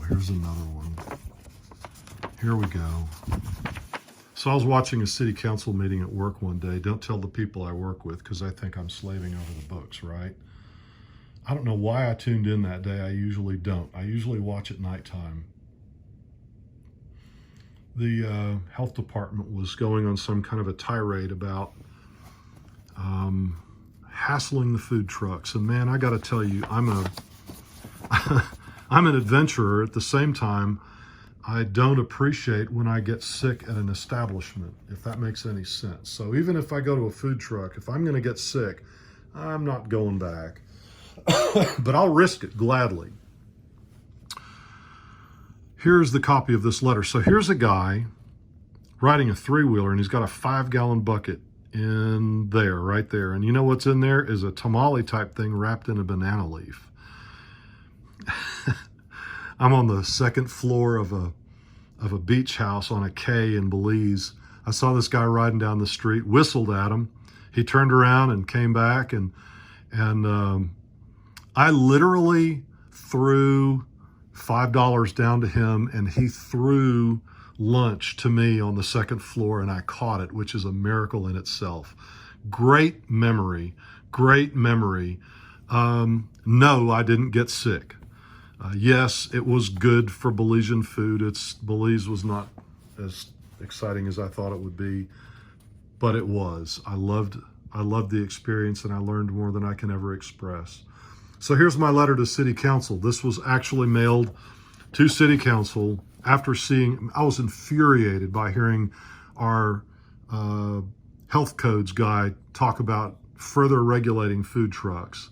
here's another one. Here we go. So I was watching a city council meeting at work one day. Don't tell the people I work with because I think I'm slaving over the books, right? I don't know why I tuned in that day. I usually don't. I usually watch at nighttime. The health department was going on some kind of a tirade about hassling the food trucks. And man, I got to tell you, I'm an adventurer. At the same time, I don't appreciate when I get sick at an establishment, if that makes any sense. So even if I go to a food truck, if I'm going to get sick, I'm not going back. But I'll risk it gladly. Here's the copy of this letter. So here's a guy riding a three-wheeler, and he's got a 5-gallon bucket in there, right there. And you know what's in there is a tamale type thing wrapped in a banana leaf. I'm on the second floor of a beach house on a K in Belize. I saw this guy riding down the street, whistled at him. He turned around and came back, and I literally threw $5 down to him, and he threw lunch to me on the second floor, and I caught it, which is a miracle in itself. Great memory, great memory. No, I didn't get sick. Yes, it was good for Belizean food. Belize was not as exciting as I thought it would be, but it was. I loved the experience, and I learned more than I can ever express. So here's my letter to City Council. This was actually mailed to City Council after I was infuriated by hearing our health codes guy talk about further regulating food trucks.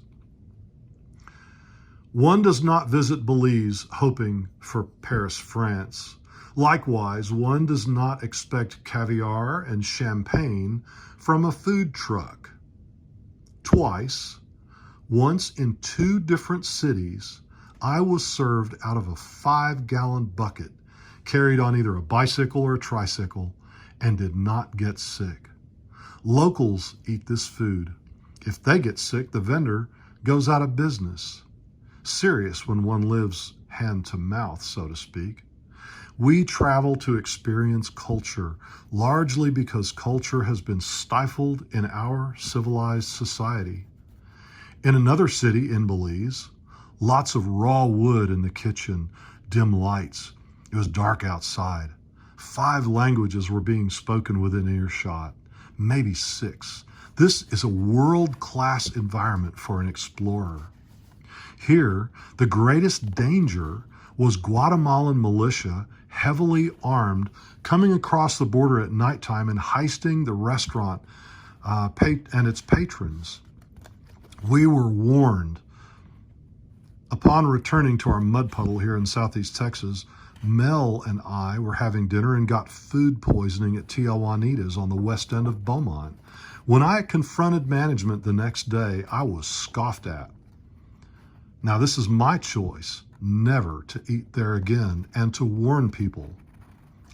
One does not visit Belize hoping for Paris, France. Likewise, one does not expect caviar and champagne from a food truck. Twice, once in 2 different cities, I was served out of a 5-gallon bucket carried on either a bicycle or a tricycle and did not get sick. Locals eat this food. If they get sick, the vendor goes out of business. Serious when one lives hand to mouth, so to speak. We travel to experience culture, largely because culture has been stifled in our civilized society. In another city in Belize, lots of raw wood in the kitchen, dim lights. It was dark outside. 5 languages were being spoken within earshot, maybe 6. This is a world-class environment for an explorer. Here, the greatest danger was Guatemalan militia, heavily armed, coming across the border at nighttime and heisting the restaurant and its patrons. We were warned. Upon returning to our mud puddle here in Southeast Texas, Mel and I were having dinner and got food poisoning at Tia Juanitas on the west end of Beaumont. When I confronted management the next day, I was scoffed at. Now, this is my choice, never to eat there again and to warn people.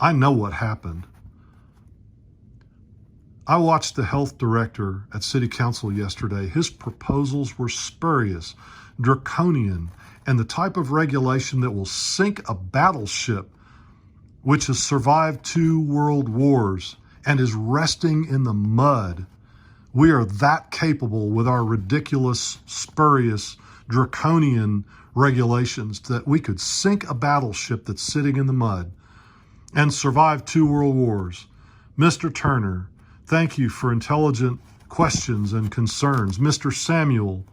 I know what happened. I watched the health director at City Council yesterday. His proposals were spurious, draconian, and the type of regulation that will sink a battleship which has survived 2 world wars and is resting in the mud. We are that capable with our ridiculous, spurious, draconian regulations that we could sink a battleship that's sitting in the mud and survive 2 world wars. Mr. Turner, thank you for intelligent questions and concerns. Mr. Samuel,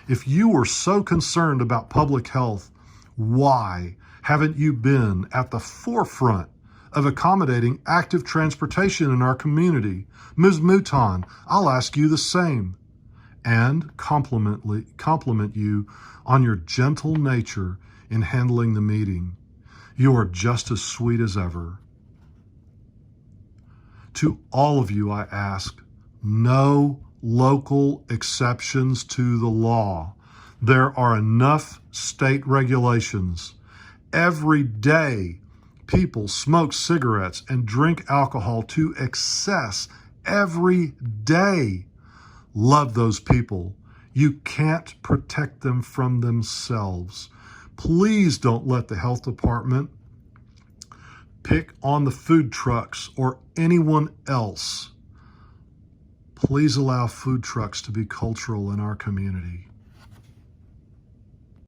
if you were so concerned about public health, why haven't you been at the forefront of accommodating active transportation in our community? Ms. Mouton, I'll ask you the same. And compliment you on your gentle nature in handling the meeting. You are just as sweet as ever. To all of you, I ask, no local exceptions to the law. There are enough state regulations. Every day, people smoke cigarettes and drink alcohol to excess every day. Love those people. You can't protect them from themselves. Please don't let the health department pick on the food trucks or anyone else. Please allow food trucks to be cultural in our community.